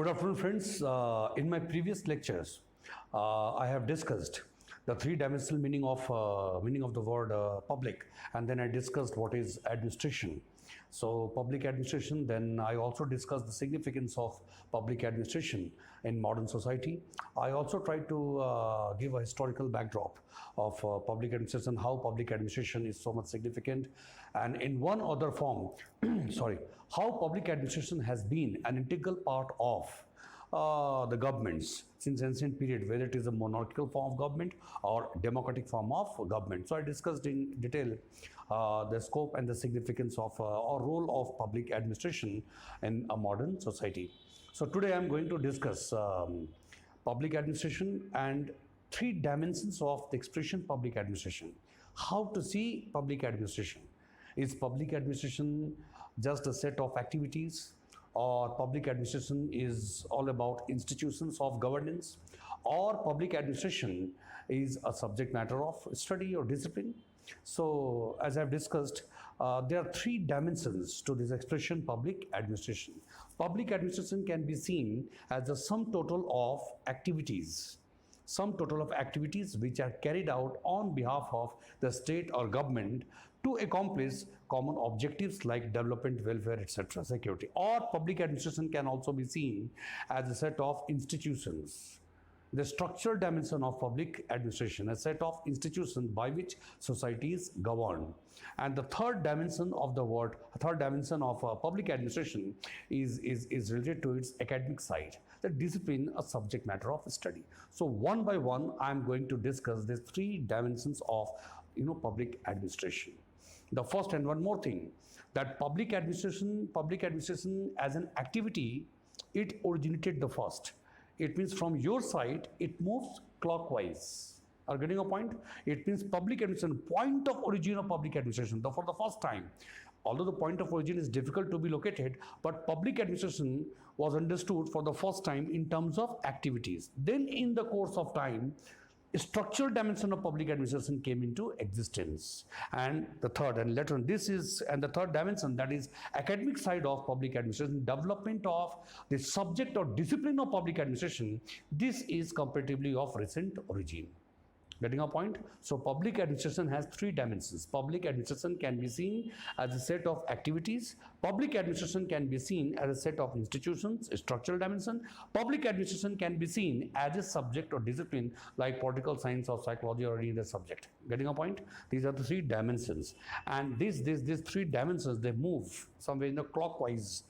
Good afternoon, friends. In my previous lectures, I have discussed the three-dimensional meaning of the word public, and then I discussed what is administration. So, public administration. Then I also discussed the significance of public administration in modern society. I also tried to give a historical backdrop of public administration, how public administration is so much significant, and in one other form, sorry, how public administration has been an integral part of the governments since ancient period, whether it is a monarchical form of government or democratic form of government. So I discussed in detail the scope and the significance of or role of public administration in a modern society. So today I am going to discuss public administration and three dimensions of the expression public administration. How to see public administration? Is public administration just a set of activities, or public administration is all about institutions of governance, or public administration is a subject matter of study or discipline? So as I've discussed, there are three dimensions to this expression public administration. Public administration can be seen as the sum total of activities which are carried out on behalf of the state or government to accomplish common objectives like development, welfare, etc., security. Or public administration can also be seen as a set of institutions. The structural dimension of public administration, a set of institutions by which society is governed. And the third dimension of public administration is related to its academic side, the discipline, a subject matter of study. So one by one, I am going to discuss these three dimensions of public administration. The first, and one more thing, that public administration as an activity, it originated the first. It means from your side, it moves clockwise. Are getting a point? It means public administration, point of origin of public administration, for the first time. Although the point of origin is difficult to be located, but public administration was understood for the first time in terms of activities. Then in the course of time, a structural dimension of public administration came into existence. And the third dimension, that is academic side of public administration, development of the subject or discipline of public administration, this is comparatively of recent origin. Getting a point? So public administration has three dimensions. Public administration can be seen as a set of activities. Public administration can be seen as a set of institutions, a structural dimension. Public administration can be seen as a subject or discipline like political science or psychology or any other subject. Getting a point? These are the three dimensions. And these three dimensions, they move somewhere in a clockwise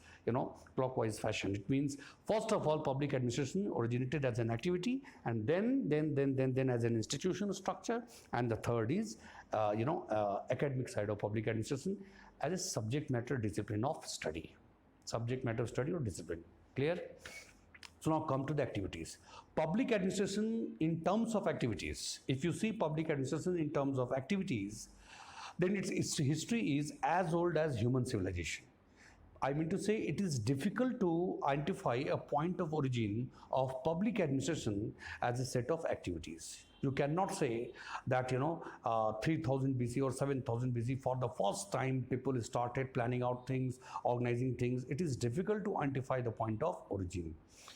fashion. It means, first of all, public administration originated as an activity, and then as an institutional structure, and the third is, academic side of public administration as a subject matter discipline of study. Subject matter of study or discipline. Clear? So now come to the activities. Public administration in terms of activities. If you see public administration in terms of activities, then its history is as old as human civilization. I mean to say, it is difficult to identify a point of origin of public administration as a set of activities. You cannot say that 3000 BC or 7000 BC for the first time people started planning out things, organizing things. It is difficult to identify the point of origin.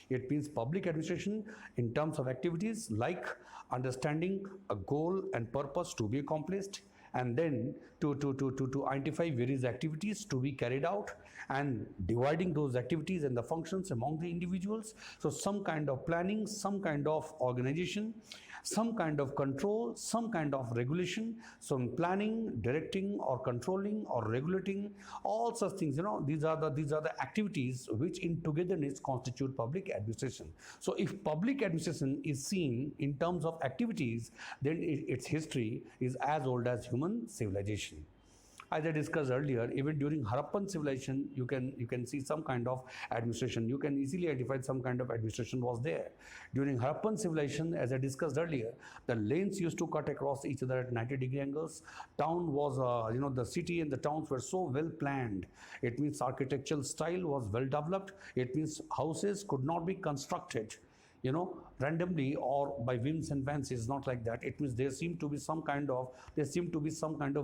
It means public administration in terms of activities like understanding a goal and purpose to be accomplished, and then to identify various activities to be carried out, and dividing those activities and the functions among the individuals. So some kind of planning, some kind of organization, some kind of control, some kind of regulation. So planning, directing or controlling or regulating, all such things, these are the activities which in togetherness constitute public administration. So if public administration is seen in terms of activities, then its history is as old as human civilization. As I discussed earlier, even during Harappan civilization, you can see some kind of administration. You can easily identify some kind of administration was there. During Harappan civilization, as I discussed earlier, the lanes used to cut across each other at 90-degree angles. Town was, the city and the towns were so well planned. It means architectural style was well developed. It means houses could not be constructed randomly or by whims and fancies. Not like that. It means there seem to be some kind of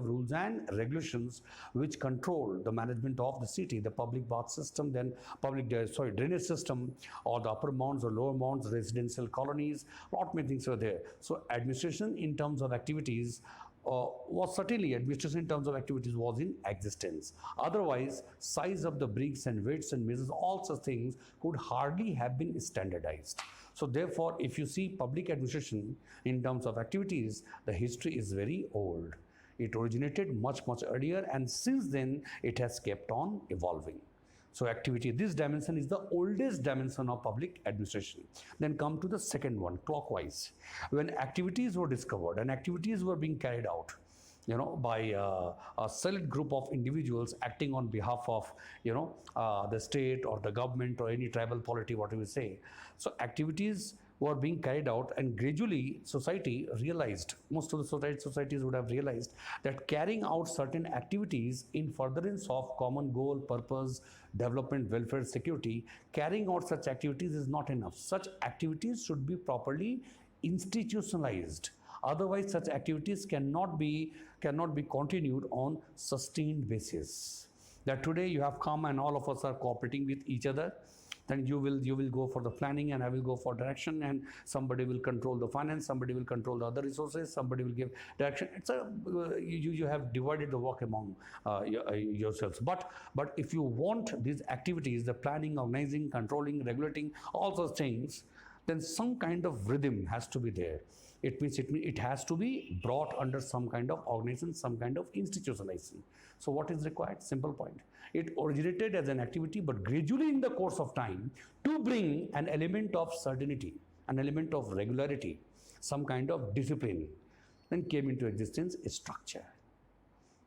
rules and regulations which control the management of the city, the public bath system, then drainage system, or the upper mounds or lower mounds, residential colonies. Lot many things were there. So administration in terms of activities was certainly administration in terms of activities was in existence. Otherwise, size of the bricks and weights and measures, all such things could hardly have been standardized. So therefore, if you see public administration in terms of activities, the history is very old. It originated much earlier, and since then it has kept on evolving. So activity, this dimension is the oldest dimension of public administration. Then come to the second one, clockwise. When activities were discovered and activities were being carried out, by a select group of individuals acting on behalf of, the state or the government or any tribal polity, whatever you say. So activities were being carried out, and gradually society realized, most of the societies would have realized that carrying out certain activities in furtherance of common goal, purpose, development, welfare, security, carrying out such activities is not enough. Such activities should be properly institutionalized. Otherwise, such activities cannot be continued on sustained basis. That today you have come and all of us are cooperating with each other, then you will go for the planning and I will go for direction, and somebody will control the finance, somebody will control the other resources, somebody will give direction. It's you have divided the work among yourselves. But if you want these activities, the planning, organizing, controlling, regulating, all those things, then some kind of rhythm has to be there. It means it has to be brought under some kind of organization, some kind of institutionalization. So what is required? Simple point. It originated as an activity, but gradually in the course of time, to bring an element of certainty, an element of regularity, some kind of discipline, then came into existence a structure.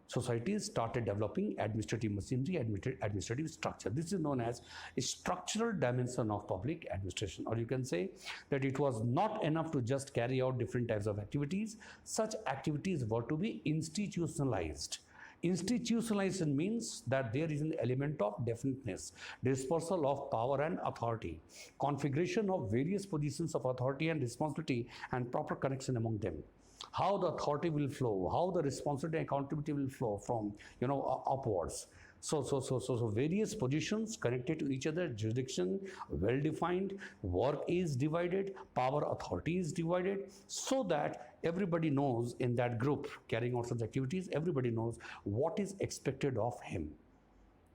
Societies started developing administrative machinery, administrative structure. This is known as a structural dimension of public administration. Or you can say that it was not enough to just carry out different types of activities. Such activities were to be institutionalized. Institutionalization means that there is an element of definiteness, dispersal of power and authority, configuration of various positions of authority and responsibility, and proper connection among them. How the authority will flow, how the responsibility and accountability will flow from upwards. So various positions connected to each other, jurisdiction well defined, work is divided, power authority is divided, so that everybody knows in that group carrying out such activities, everybody knows what is expected of him.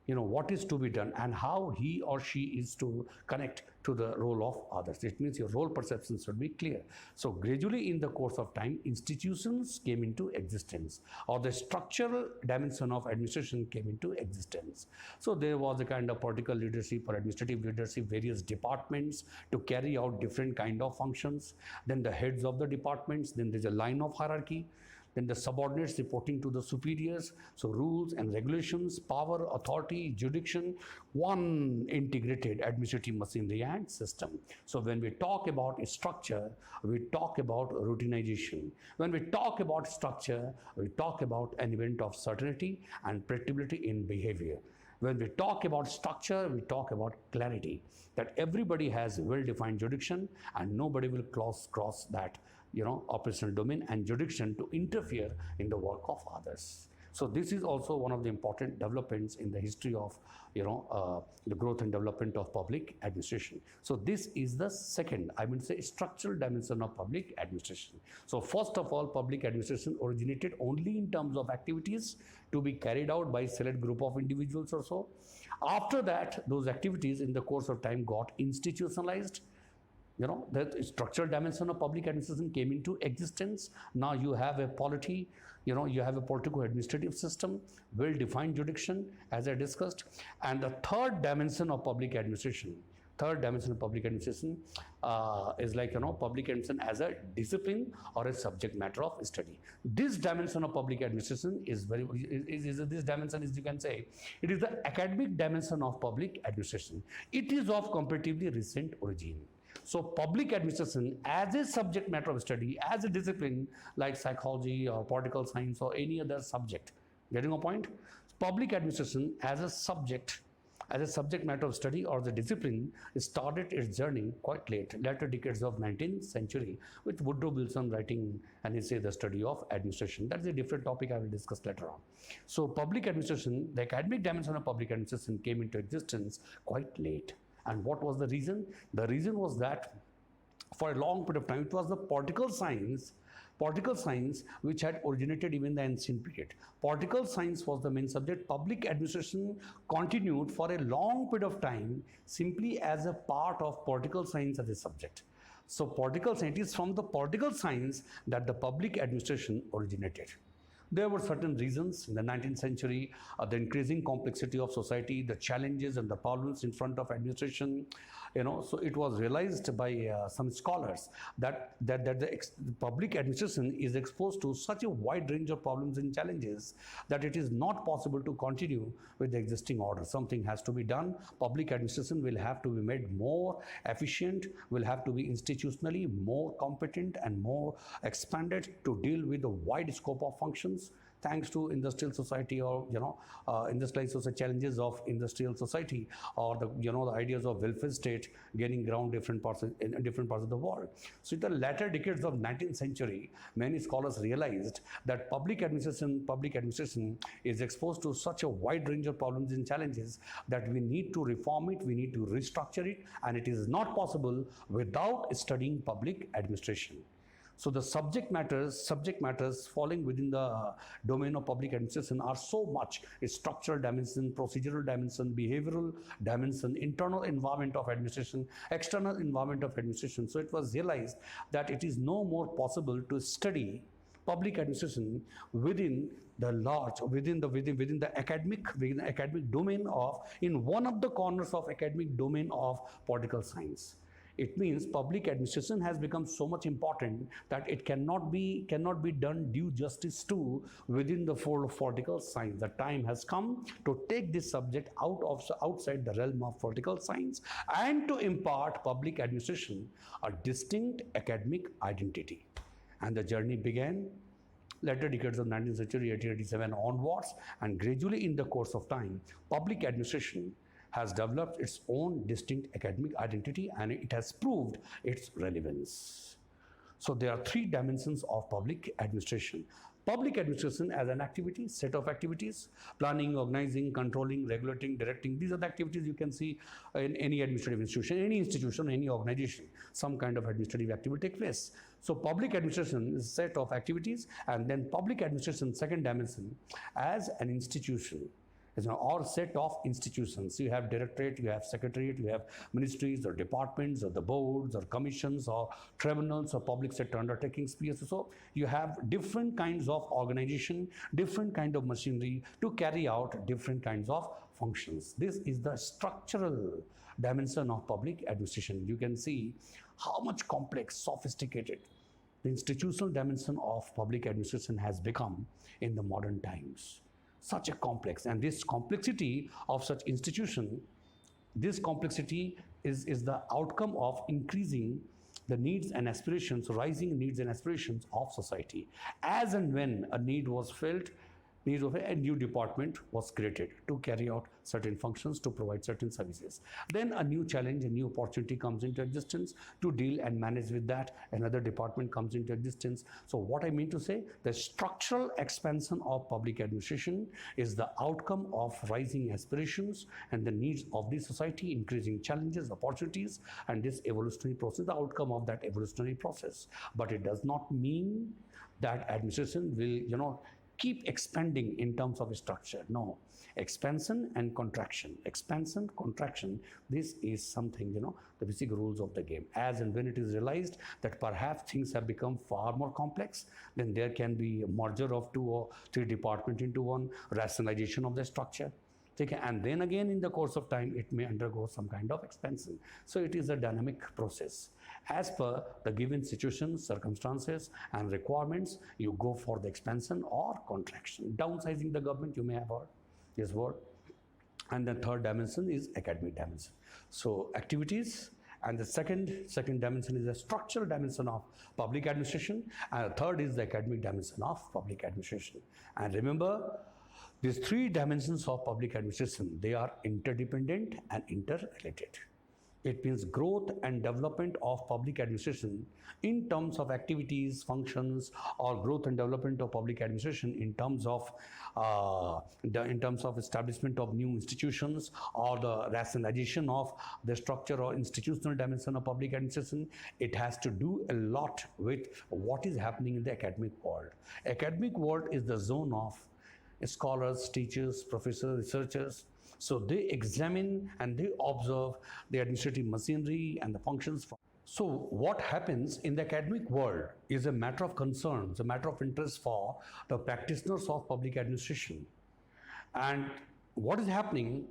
What is to be done and how he or she is to connect to the role of others. It means your role perception should be clear. So gradually in the course of time, institutions came into existence, or the structural dimension of administration came into existence. So there was a kind of political leadership or administrative leadership, various departments to carry out different kind of functions. Then the heads of the departments, then there's a line of hierarchy. Then the subordinates reporting to the superiors. So rules and regulations, power, authority, jurisdiction, one integrated administrative machinery and system. So when we talk about structure, we talk about routinization. When we talk about structure, we talk about an element of certainty and predictability in behavior. When we talk about structure, we talk about clarity, that everybody has well-defined jurisdiction and nobody will cross that operational domain and jurisdiction to interfere in the work of others. So this is also one of the important developments in the history of the growth and development of public administration. So this is the second, structural dimension of public administration. So first of all, public administration originated only in terms of activities to be carried out by select group of individuals or so. After that, those activities in the course of time got institutionalized. The structural dimension of public administration came into existence. Now you have a polity, you have a political administrative system, well-defined jurisdiction, as I discussed. And the third dimension of public administration, is like, public administration as a discipline or a subject matter of study. This dimension of public administration is this dimension is, you can say, it is the academic dimension of public administration. It is of comparatively recent origin. So public administration as a subject matter of study, as a discipline like psychology or political science or any other subject, getting a point? Public administration as a subject as a subject matter of study or the discipline started its journey quite late, later decades of 19th century, with Woodrow Wilson writing an essay, The Study of Administration. That's a different topic I will discuss later on. So public administration, the academic dimension of public administration came into existence quite late. And what was the reason? The reason was that for a long period of time, it was the political science which had originated even in the ancient period. Political science was the main subject. Public administration continued for a long period of time simply as a part of political science as a subject. So political science, it is from the political science that the public administration originated. There were certain reasons in the 19th century, the increasing complexity of society, the challenges and the problems in front of administration. So it was realized by some scholars that the public administration is exposed to such a wide range of problems and challenges that it is not possible to continue with the existing order. Something has to be done. Public administration will have to be made more efficient, will have to be institutionally more competent and more expanded to deal with the wide scope of functions. Thanks to industrial society, or industrialized society, challenges of industrial society, or the ideas of welfare state gaining ground in different parts of the world. So in the latter decades of 19th century, many scholars realized that public administration is exposed to such a wide range of problems and challenges that we need to reform it, we need to restructure it, and it is not possible without studying public administration. So the subject matters falling within the domain of public administration are so much: structural dimension, procedural dimension, behavioral dimension, internal environment of administration, external environment of administration. So it was realized that it is no more possible to study public administration within the academic domain of, in one of the corners of academic domain of political science. It means public administration has become so much important that it cannot be done due justice to within the fold of political science. The time has come to take this subject outside the realm of political science and to impart public administration a distinct academic identity. And the journey began later decades of 19th century, 1887 onwards, and gradually in the course of time, public administration has developed its own distinct academic identity, and it has proved its relevance. So there are three dimensions of public administration. Public administration as an activity, set of activities: planning, organizing, controlling, regulating, directing. These are the activities you can see in any administrative institution, any organization. Some kind of administrative activity takes place. So public administration is a set of activities, and then public administration, second dimension, as an institution, or set of institutions. You have directorate, you have secretariat, you have ministries or departments or the boards or commissions or tribunals or public sector undertakings. So you have different kinds of organization, different kind of machinery to carry out different kinds of functions. This is the structural dimension of public administration. You can see how much complex, sophisticated the institutional dimension of public administration has become in the modern times. Such a complex, and this complexity of such institution, this complexity is the outcome of increasing the needs and aspirations, rising needs and aspirations of society. As and when a need was felt, a new department was created to carry out certain functions, to provide certain services. Then a new challenge, a new opportunity comes into existence to deal and manage with that. Another department comes into existence. So what I mean to say, the structural expansion of public administration is the outcome of rising aspirations and the needs of the society, increasing challenges, opportunities, and this evolutionary process, the outcome of that evolutionary process. But it does not mean that administration will, keep expanding in terms of structure. No, expansion and contraction, this is something, the basic rules of the game. As and when it is realized that perhaps things have become far more complex, then there can be a merger of 2 or 3 departments into one, rationalization of the structure. Okay, and then again in the course of time it may undergo some kind of expansion. So it is a dynamic process. As per the given situation, circumstances and requirements, you go for the expansion or contraction. Downsizing the government, you may have heard this word. And the third dimension is academic dimension. So activities, and the second dimension is the structural dimension of public administration, and the third is the academic dimension of public administration. And remember, These three dimensions of public administration, they are interdependent and interrelated. It means growth and development of public administration in terms of activities, functions, or growth and development of public administration in terms of establishment of new institutions, or the rationalization of the structure or institutional dimension of public administration. It has to do a lot with what is happening in the academic world. Academic world is the zone of scholars, teachers, professors, researchers. So they examine and they observe the administrative machinery and the functions. So what happens in the academic world is a matter of concern, it's a matter of interest for the practitioners of public administration. And what is happening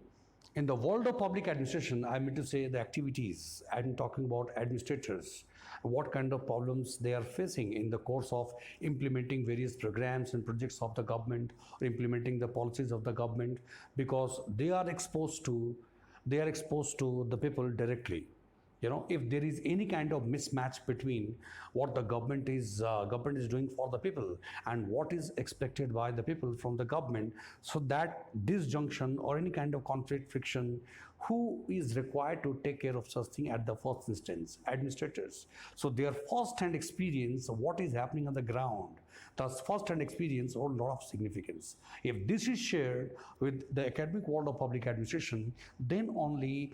in the world of public administration, I mean to say the activities, I'm talking about administrators, what kind of problems they are facing in the course of implementing various programs and projects of the government, or implementing the policies of the government, because they are exposed to the people directly. You know, if there is any kind of mismatch between what the government is doing for the people and what is expected by the people from the government, so that disjunction or any kind of conflict, friction, who is required to take care of such thing at the first instance? Administrators. So their first-hand experience of what is happening on the ground, thus first-hand experience holds a lot of significance. If this is shared with the academic world of public administration, then only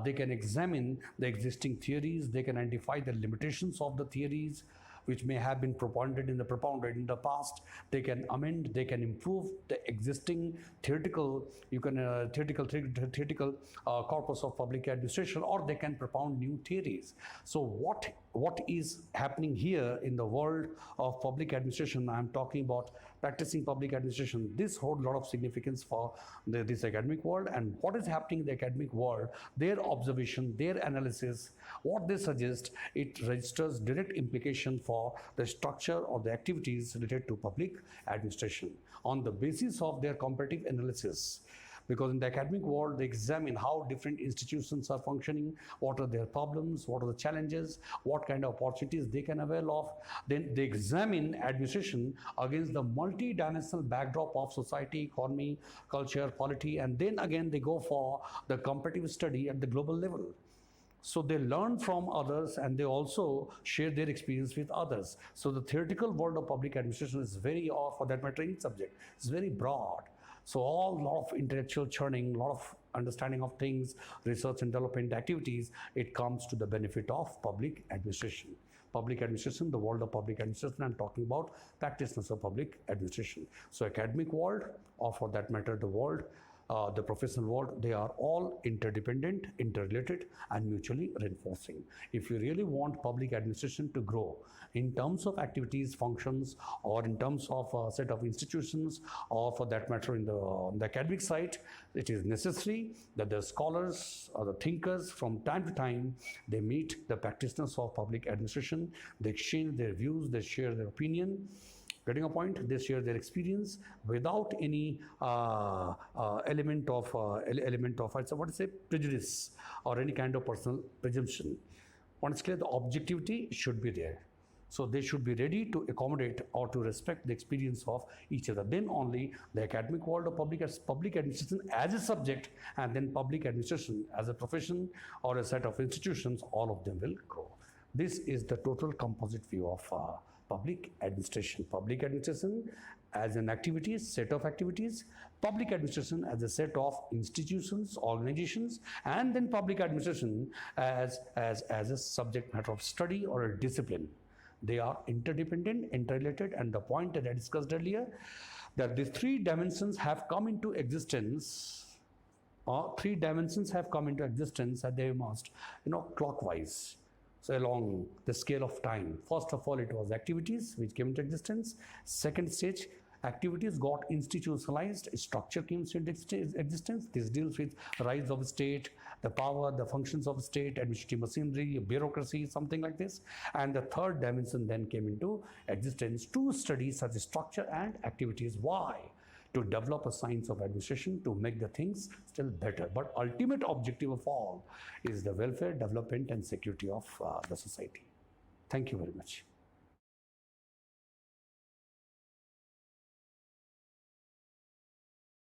they can examine the existing theories, they can identify the limitations of the theories which may have been propounded in the past. They can amend, they can improve the existing theoretical corpus of public administration, or they can propound new theories. So what is happening here in the world of public administration? I'm talking about practicing public administration. This holds a lot of significance for this academic world. And what is happening in the academic world, their observation, their analysis, what they suggest, it registers direct implication for the structure or the activities related to public administration on the basis of their comparative analysis. Because in the academic world, they examine how different institutions are functioning, what are their problems, what are the challenges, what kind of opportunities they can avail of. Then they examine administration against the multi-dimensional backdrop of society, economy, culture, polity, and then again they go for the comparative study at the global level. So they learn from others and they also share their experience with others. So the theoretical world of public administration is very, or for that matter, any subject, it's very broad. So a lot of intellectual churning, a lot of understanding of things, research and development activities, it comes to the benefit of public administration. Public administration, the world of public administration, I'm talking about practitioners of public administration. So academic world, or for that matter, the world, the professional world, they are all interdependent, interrelated, and mutually reinforcing. If you really want public administration to grow in terms of activities, functions, or in terms of a set of institutions, or for that matter on the academic side, it is necessary that the scholars or the thinkers from time to time, they meet the practitioners of public administration, they exchange their views, they share their opinion. Getting a point, they share their experience without any element of prejudice or any kind of personal presumption. Once clear, the objectivity should be there. So they should be ready to accommodate or to respect the experience of each other. Then only the academic world of public administration as a subject, and then public administration as a profession or a set of institutions, all of them will grow. This is the total composite view of public administration. Public administration as an activity, set of activities, public administration as a set of institutions, organizations, and then public administration as a subject matter of study or a discipline. They are interdependent, interrelated, and the point that I discussed earlier, that these three dimensions have come into existence, and they must, clockwise. So along the scale of time. First of all, it was activities which came into existence. Second stage, activities got institutionalized, structure came into existence. This deals with rise of state, the power, the functions of state, administrative machinery, bureaucracy, something like this. And the third dimension then came into existence to study such structure and activities. Why? To develop a science of administration, to make the things still better. But ultimate objective of all is the welfare, development, and security of the society. Thank you very much.